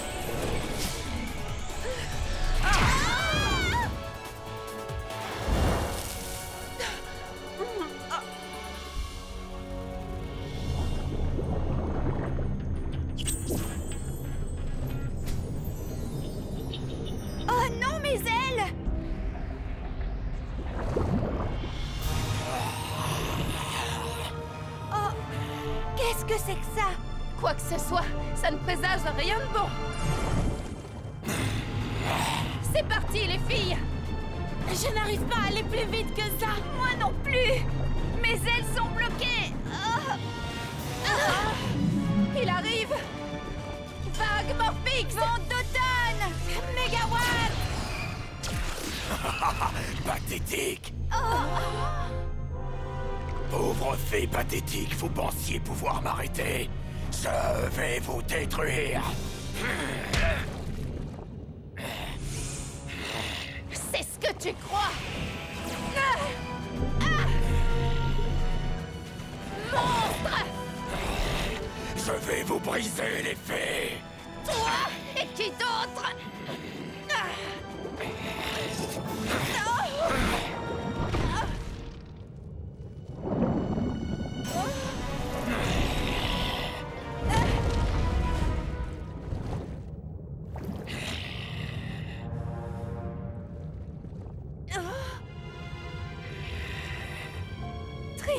Oh non, mes ailes! Oh, qu'est-ce que c'est que ça? Quoi que ce soit, ça ne présage rien de bon. C'est parti, les filles! Je n'arrive pas à aller plus vite que ça. Moi non plus. Mes ailes sont bloquées. Il arrive. Vague Morphix. Vent d'automne. Mégawatt. Pathétique! Pauvre fée pathétique, vous pensiez pouvoir m'arrêter? Je vais vous détruire! C'est ce que tu crois. Monstre! Je vais vous briser les fées! Toi et qui d'autre?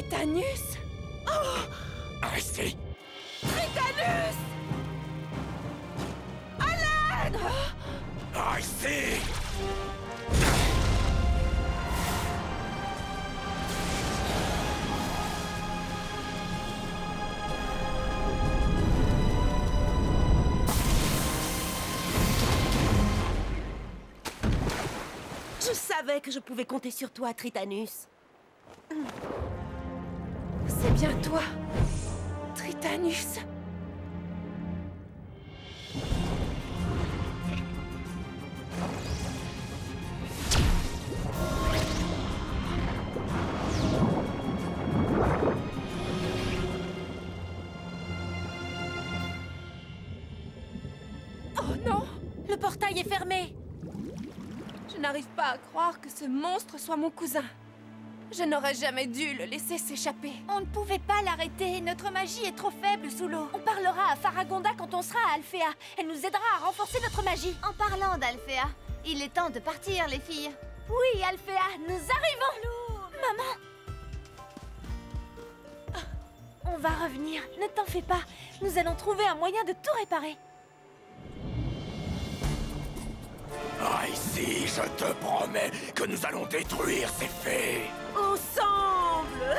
Tritanus? Restez. Tritanus! À l'aide! Restez. Je savais que je pouvais compter sur toi, Tritanus. C'est bien toi, Tritanus. Oh non! Le portail est fermé! Je n'arrive pas à croire que ce monstre soit mon cousin. Je n'aurais jamais dû le laisser s'échapper. On ne pouvait pas l'arrêter. Notre magie est trop faible sous l'eau. On parlera à Faragonda quand on sera à Alphéa. Elle nous aidera à renforcer notre magie. En parlant d'Alphéa, il est temps de partir, les filles. Oui, Alphéa, nous arrivons! Maman! On va revenir, ne t'en fais pas. Nous allons trouver un moyen de tout réparer. Ah, ici, je te promets que nous allons détruire ces fées. Ensemble!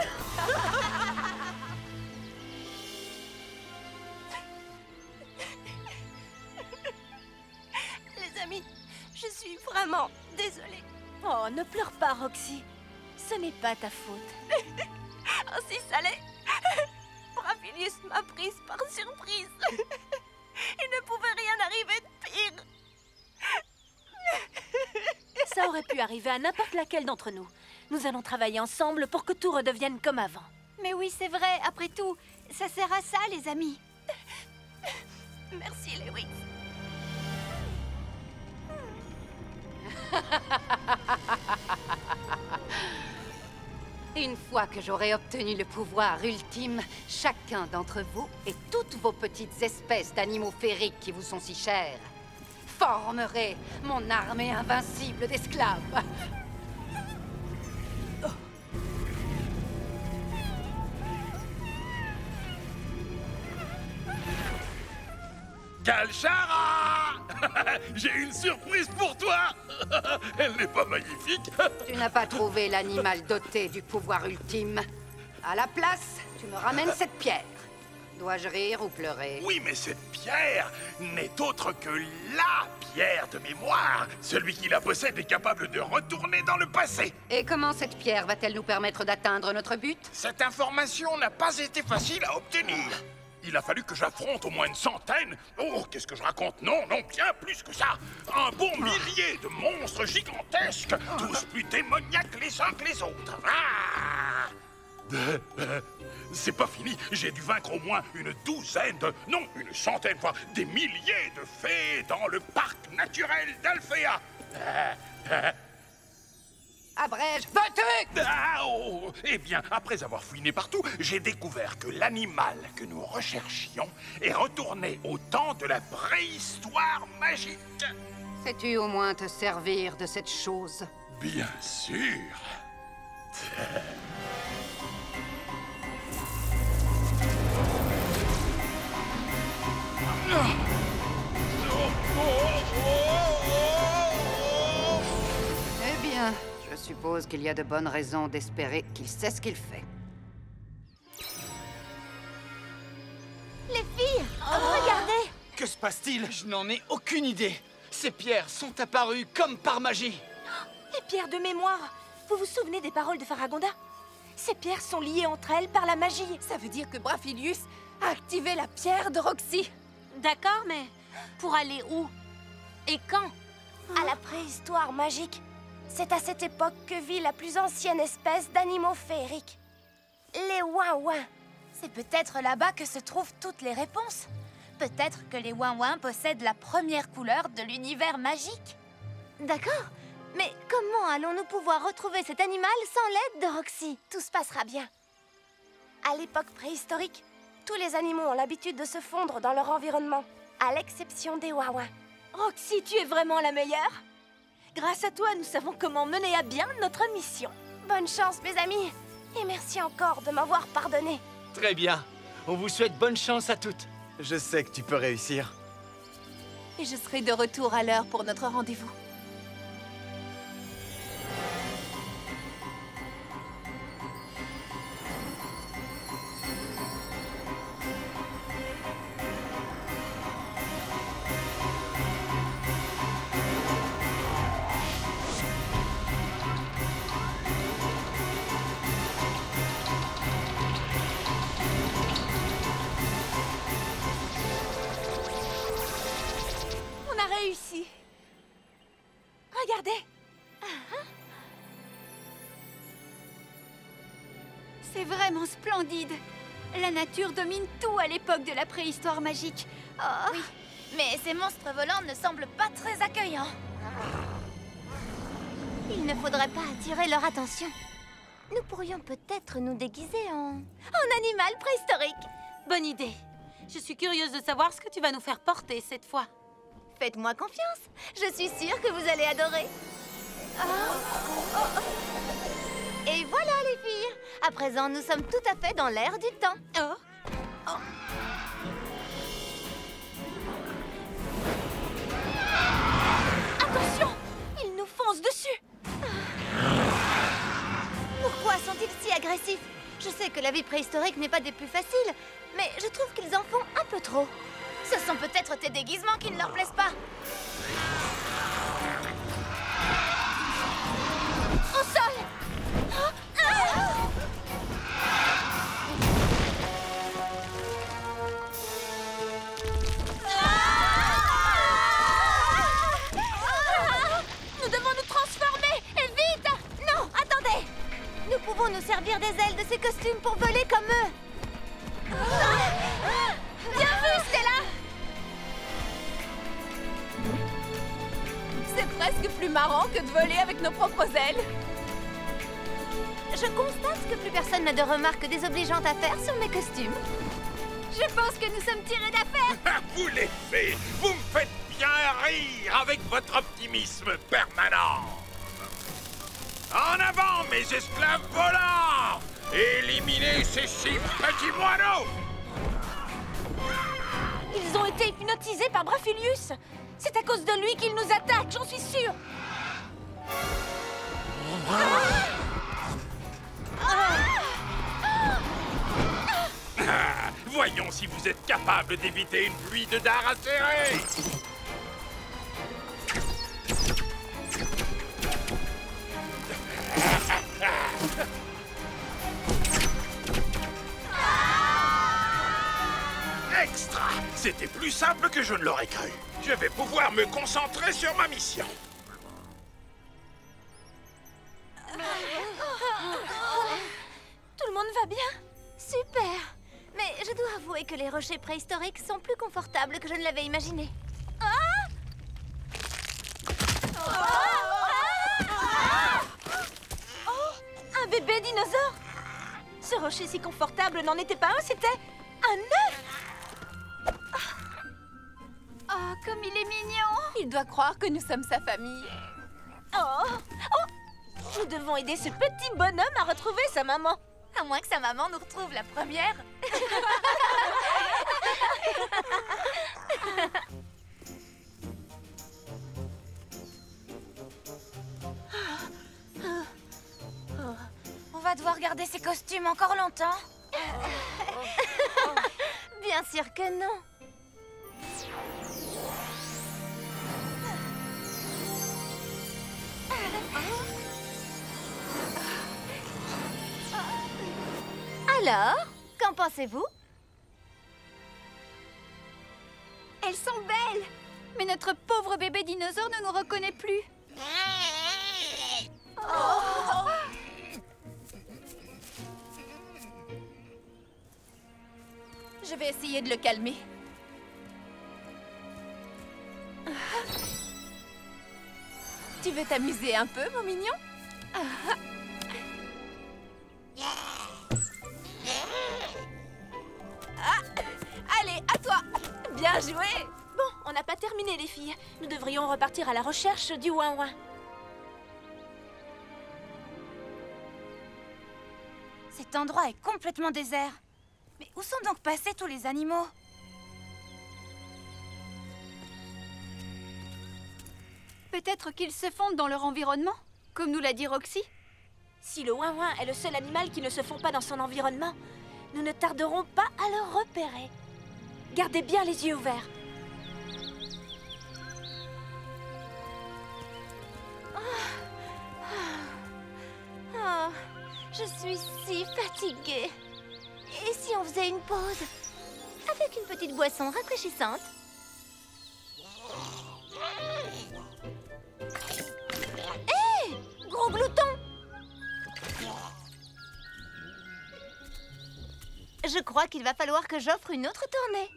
Les amis, je suis vraiment désolée. Oh, ne pleure pas, Roxy. Ce n'est pas ta faute. Oh, si ça l'est, Brafilius m'a prise par surprise. Il ne pouvait rien arriver de pire. Ça aurait pu arriver à n'importe laquelle d'entre nous. Nous allons travailler ensemble pour que tout redevienne comme avant. Mais oui, c'est vrai, après tout, ça sert à ça, les amis. Merci, Lewis. Une fois que j'aurai obtenu le pouvoir ultime, chacun d'entre vous et toutes vos petites espèces d'animaux féeriques qui vous sont si chers formerait mon armée invincible d'esclaves. Galchara! J'ai une surprise pour toi! Elle n'est pas magnifique? Tu n'as pas trouvé l'animal doté du pouvoir ultime. À la place, tu me ramènes cette pierre. Dois-je rire ou pleurer? Oui, mais cette pierre n'est autre que LA pierre de mémoire. Celui qui la possède est capable de retourner dans le passé. Et comment cette pierre va-t-elle nous permettre d'atteindre notre but? Cette information n'a pas été facile à obtenir. Il a fallu que j'affronte au moins une centaine. Oh, qu'est-ce que je raconte? Non, bien plus que ça. Un bon millier de monstres gigantesques, tous plus démoniaques les uns que les autres. Ah! C'est pas fini. J'ai dû vaincre au moins une douzaine non, une centaine, voire des milliers de fées dans le parc naturel d'Alphéa. Abrège, veux-tu? Eh bien, après avoir fouiné partout, j'ai découvert que l'animal que nous recherchions est retourné au temps de la préhistoire magique. Sais-tu au moins te servir de cette chose? Bien sûr. Eh bien, je suppose qu'il y a de bonnes raisons d'espérer qu'il sait ce qu'il fait. Les filles, regardez! Que se passe-t-il? Je n'en ai aucune idée. Ces pierres sont apparues comme par magie. Les pierres de mémoire! Vous vous souvenez des paroles de Faragonda? Ces pierres sont liées entre elles par la magie. Ça veut dire que Brafilius a activé la pierre de Roxy. D'accord, mais pour aller où? Et quand? À la préhistoire magique. C'est à cette époque que vit la plus ancienne espèce d'animaux féeriques. Les ouin-ouin. C'est peut-être là-bas que se trouvent toutes les réponses. Peut-être que les ouin-ouin possèdent la première couleur de l'univers magique. D'accord. Mais comment allons-nous pouvoir retrouver cet animal sans l'aide de Roxy? Tout se passera bien. À l'époque préhistorique, tous les animaux ont l'habitude de se fondre dans leur environnement, à l'exception des ouin-ouin. Roxy, tu es vraiment la meilleure. Grâce à toi, nous savons comment mener à bien notre mission. Bonne chance, mes amis. Et merci encore de m'avoir pardonné. Très bien. On vous souhaite bonne chance à toutes. Je sais que tu peux réussir. Et je serai de retour à l'heure pour notre rendez-vous. Réussi. Regardez. C'est vraiment splendide. La nature domine tout à l'époque de la préhistoire magique. Oh. Oui, mais ces monstres volants ne semblent pas très accueillants. Il ne faudrait pas attirer leur attention. Nous pourrions peut-être nous déguiser en animal préhistorique. Bonne idée. Je suis curieuse de savoir ce que tu vas nous faire porter cette fois. Faites-moi confiance. Je suis sûre que vous allez adorer. Et voilà, les filles. À présent, nous sommes tout à fait dans l'air du temps. Attention! Ils nous foncent dessus. Pourquoi sont-ils si agressifs? Je sais que la vie préhistorique n'est pas des plus faciles, mais je trouve qu'ils en font un peu trop. Ce sont peut-être tes déguisements qui ne leur plaisent pas. Au sol! Nous devons nous transformer! Et vite! Non, attendez! Nous pouvons nous servir des ailes de ces costumes pour voler comme eux. Bien vu, Stella! C'est presque plus marrant que de voler avec nos propres ailes. Je constate que plus personne n'a de remarques désobligeantes à faire sur mes costumes. Je pense que nous sommes tirés d'affaire. Vous les fées, vous me faites bien rire avec votre optimisme permanent. En avant, mes esclaves volants! Éliminez ces 6 petits moineaux! Ils ont été hypnotisés par Brafilius. C'est à cause de lui qu'ils nous attaquent, j'en suis sûre. Voyons si vous êtes capable d'éviter une pluie de dards acérés. Extra! C'était plus simple que je ne l'aurais cru. Je vais pouvoir me concentrer sur ma mission. Tout le monde va bien? Super. Mais je dois avouer que les rochers préhistoriques sont plus confortables que je ne l'avais imaginé. Un bébé dinosaure? Ce rocher si confortable n'en était pas un, c'était un œuf! Oh, comme il est mignon! Il doit croire que nous sommes sa famille. Nous devons aider ce petit bonhomme à retrouver sa maman. À moins que sa maman nous retrouve la première. On va devoir garder ces costumes encore longtemps. Bien sûr que non. Alors, qu'en pensez-vous? Elles sont belles! Mais notre pauvre bébé dinosaure ne nous reconnaît plus. Je vais essayer de le calmer. Tu veux t'amuser un peu, mon mignon? Allez, à toi! Bien joué! Bon, on n'a pas terminé, les filles. Nous devrions repartir à la recherche du ouin-ouin. Cet endroit est complètement désert. Mais où sont donc passés tous les animaux? Peut-être qu'ils se fondent dans leur environnement, comme nous l'a dit Roxy. Si le ouin-ouin est le seul animal qui ne se fond pas dans son environnement, nous ne tarderons pas à le repérer. Gardez bien les yeux ouverts. Oh, je suis si fatiguée. Et si on faisait une pause? Avec une petite boisson rafraîchissante? Hé! Gros glouton! Je crois qu'il va falloir que j'offre une autre tournée.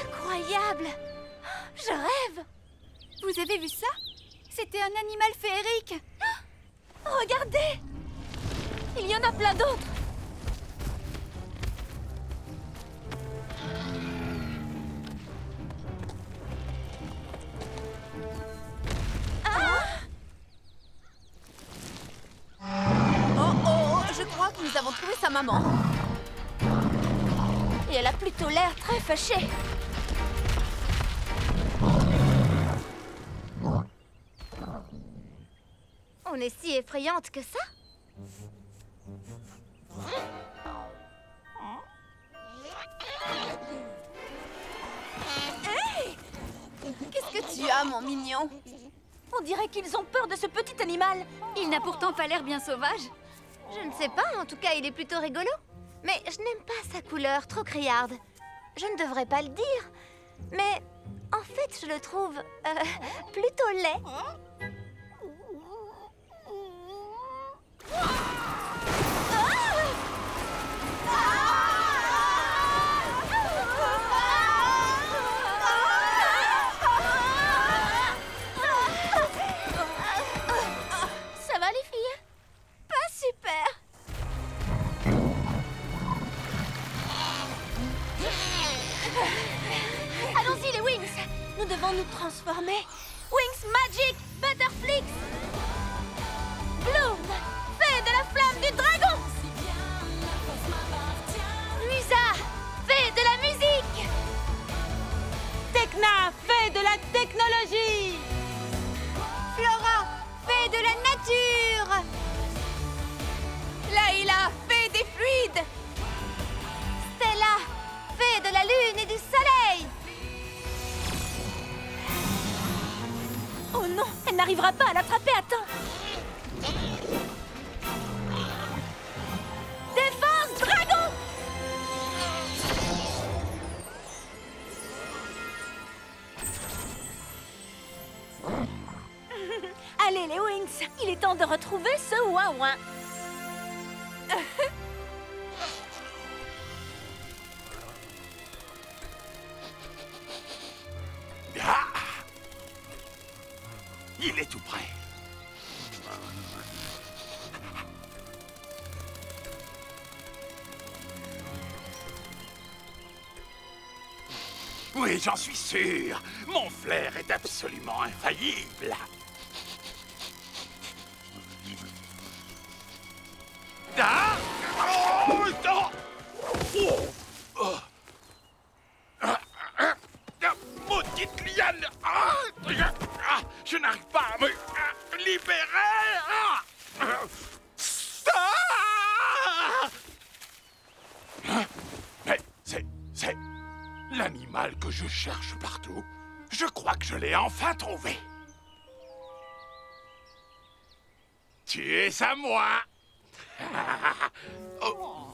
Incroyable! Je rêve! Vous avez vu ça? C'était un animal féerique! Regardez! Il y en a plein d'autres! Je crois que nous avons trouvé sa maman. Et elle a plutôt l'air très fâchée. On est si effrayante que ça? Hey! Qu'est-ce que tu as, mon mignon? On dirait qu'ils ont peur de ce petit animal. Il n'a pourtant pas l'air bien sauvage. Je ne sais pas, en tout cas, il est plutôt rigolo. Mais je n'aime pas sa couleur, trop criarde. Je ne devrais pas le dire. Mais en fait, je le trouve plutôt laid. Ça va les filles? Pas super. Allons-y les Wings. Nous devons nous transformer. Wings Magic Butterflix. Bloom, fée de la flamme du dragon. Luisa, fée de la musique. Tekna, fée de la technologie. Flora, fée de la nature. Layla, fée des fluides. Stella, fée de la lune et du soleil. Oh non, elle n'arrivera pas à l'attraper à temps. Défense, dragon! Allez les Wings, il est temps de retrouver ce ouin-ouin. Ah! Il est tout prêt. Oui, j'en suis sûr. Mon flair est absolument infaillible. Ah! Oh, non! Oh! Oh! Maudite liane! Je n'arrive pas à me libérer! Mais c'est l'animal que je cherche partout. Je crois que je l'ai enfin trouvé. Tu es à moi. Oh.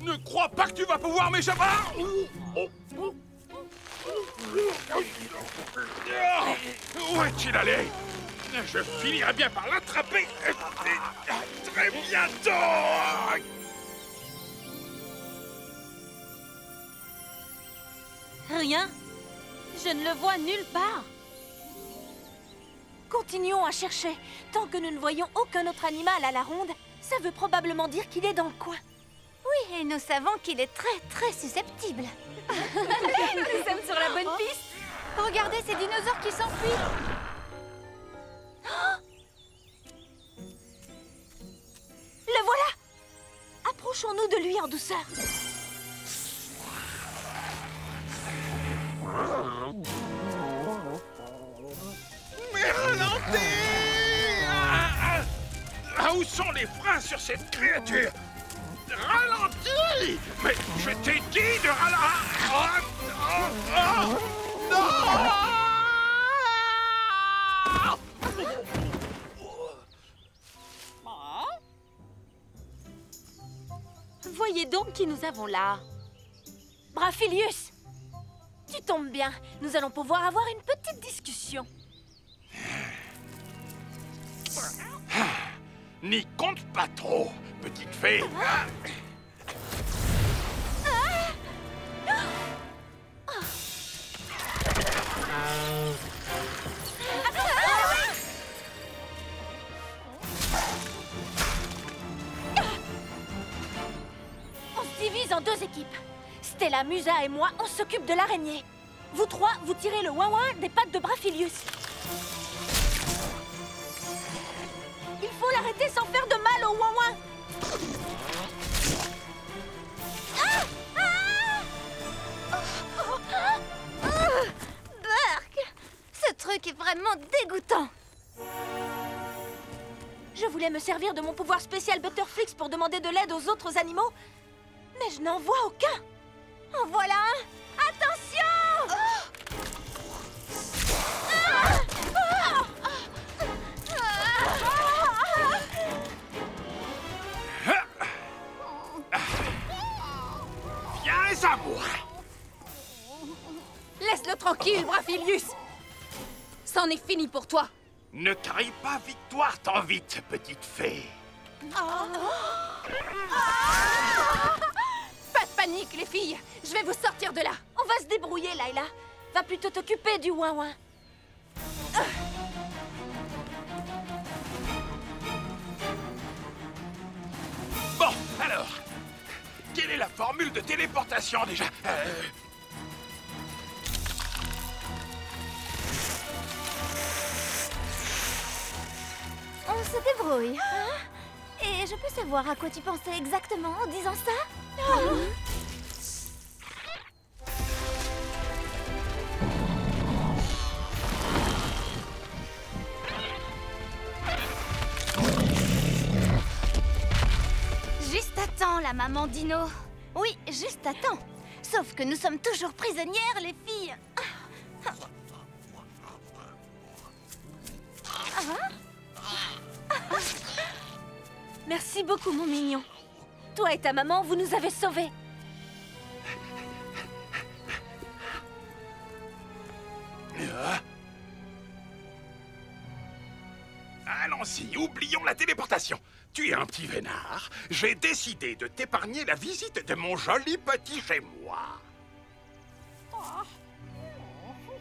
Ne crois pas que tu vas pouvoir m'échapper. Où est-il allé? Je finirai bien par l'attraper. Très bientôt. Rien. Je ne le vois nulle part. Continuons à chercher. Tant que nous ne voyons aucun autre animal à la ronde, ça veut probablement dire qu'il est dans le coin. Oui, et nous savons qu'il est très susceptible. Nous sommes sur la bonne piste. Regardez ces dinosaures qui s'enfuient. Le voilà. Approchons-nous de lui en douceur. Mais ralentez! Où sont les freins sur cette créature? Ralentis! Mais je t'ai dit de ralentir! Non! Voyez donc qui nous avons là. Brafilius! Tu tombes bien. Nous allons pouvoir avoir une petite discussion. N'y compte pas trop, petite fée. On se divise en deux équipes. Stella, Musa et moi, on s'occupe de l'araignée. Vous trois, vous tirez le ouin-ouin des pattes de Brafilius. Il faut l'arrêter sans faire de mal au ouin-ouin. Burk! Ce truc est vraiment dégoûtant. Je voulais me servir de mon pouvoir spécial Butterflix pour demander de l'aide aux autres animaux, mais je n'en vois aucun. En voilà un! Attention! Viens à moi! Laisse-le tranquille, Brafilius. C'en est fini pour toi. Ne crie pas victoire tant vite, petite fée. Pas de panique, les filles. Je vais vous sortir de là. On va se débrouiller, Layla. Va plutôt t'occuper du ouin-ouin. Bon, alors, quelle est la formule de téléportation déjà? On se débrouille. Et je peux savoir à quoi tu pensais exactement en disant ça? Juste à temps, la maman dino. Oui, juste à temps. Sauf que nous sommes toujours prisonnières, les filles. Merci beaucoup, mon mignon. Toi et ta maman, vous nous avez sauvés. Allons-y, oublions la téléportation. Tu es un petit vénard. J'ai décidé de t'épargner la visite de mon joli petit chez moi.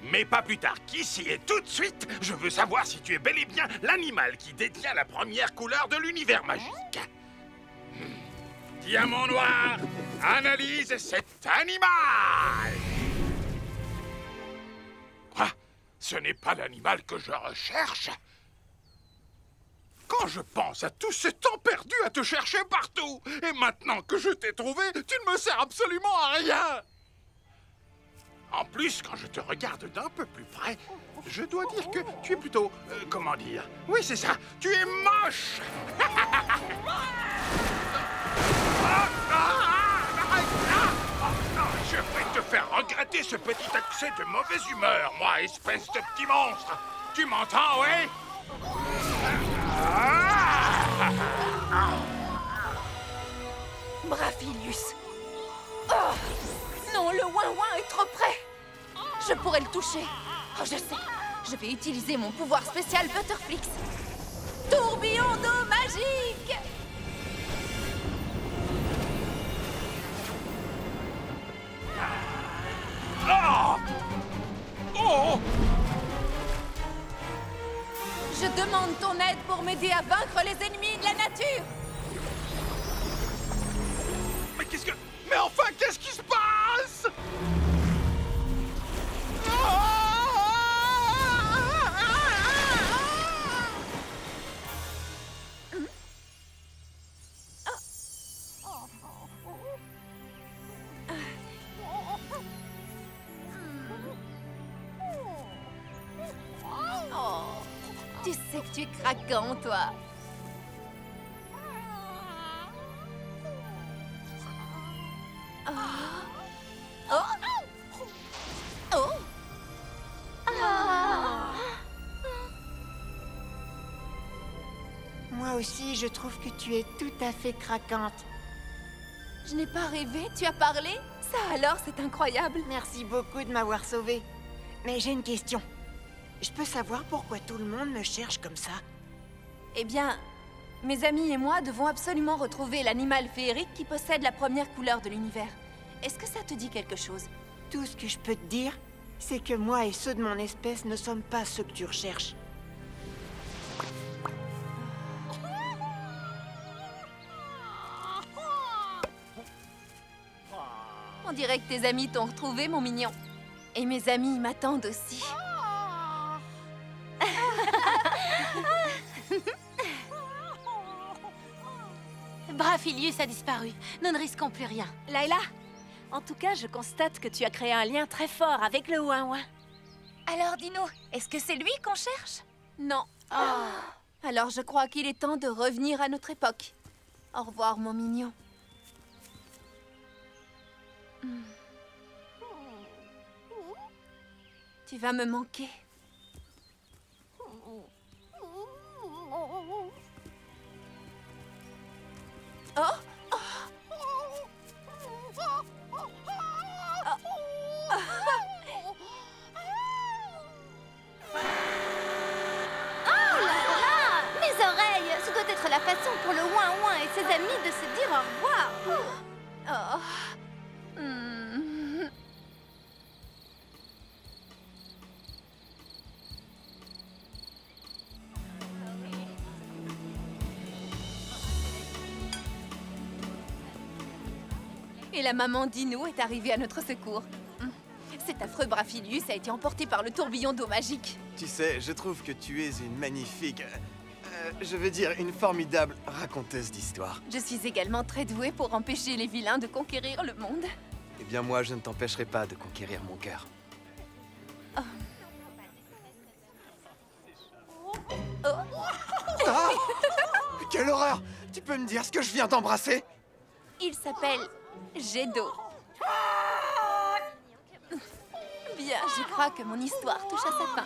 Mais pas plus tard qu'ici et tout de suite, je veux savoir si tu es bel et bien l'animal qui détient la première couleur de l'univers magique. Diamant noir, analyse cet animal. Quoi? Ce n'est pas l'animal que je recherche. Quand je pense à tout ce temps perdu à te chercher partout, et maintenant que je t'ai trouvé, tu ne me sers absolument à rien. En plus, quand je te regarde d'un peu plus près, je dois dire que tu es plutôt... comment dire? Oui, c'est ça, tu es moche. Je vais te faire regretter ce petit accès de mauvaise humeur, moi, espèce de petit monstre. Tu m'entends, oui? Brafilius. Oh non, le ouin-ouin est trop près. Je pourrais le toucher. Oh, je sais. Je vais utiliser mon pouvoir spécial Butterflix. Tourbillon d'eau magique. Oh! Je demande ton aide pour m'aider à vaincre les ennemis de la nature. Mais qu'est-ce que... Mais enfin, qu'est-ce qui se passe? Tu sais que tu es craquant, toi. Oh. Oh. Oh. Ah. Moi aussi, je trouve que tu es tout à fait craquante. Je n'ai pas rêvé, tu as parlé? Ça alors, c'est incroyable. Merci beaucoup de m'avoir sauvée. Mais j'ai une question. Je peux savoir pourquoi tout le monde me cherche comme ça? Eh bien, mes amis et moi devons absolument retrouver l'animal féerique qui possède la première couleur de l'univers. Est-ce que ça te dit quelque chose? Tout ce que je peux te dire, c'est que moi et ceux de mon espèce ne sommes pas ceux que tu recherches. On dirait que tes amis t'ont retrouvé, mon mignon. Et mes amis m'attendent aussi. Brafilius a disparu. Nous ne risquons plus rien. Layla, en tout cas, je constate que tu as créé un lien très fort avec le Ouin-Ouin. Alors, dis-nous, est-ce que c'est lui qu'on cherche? Non. Oh. Alors, je crois qu'il est temps de revenir à notre époque. Au revoir, mon mignon. Tu vas me manquer. Oh! Mes oreilles! Ce doit être la façon pour le Ouin-Ouin et ses amis de se dire au revoir. Oh. Et la maman d'Inou est arrivée à notre secours. Cet affreux Brafilius a été emporté par le tourbillon d'eau magique. Tu sais, je trouve que tu es une magnifique... je veux dire, une formidable raconteuse d'histoire. Je suis également très douée pour empêcher les vilains de conquérir le monde. Eh bien, moi, je ne t'empêcherai pas de conquérir mon cœur. Oh. Oh. Ah! Quelle horreur! Tu peux me dire ce que je viens d'embrasser? Il s'appelle Gédo. Bien, je crois que mon histoire touche à sa fin.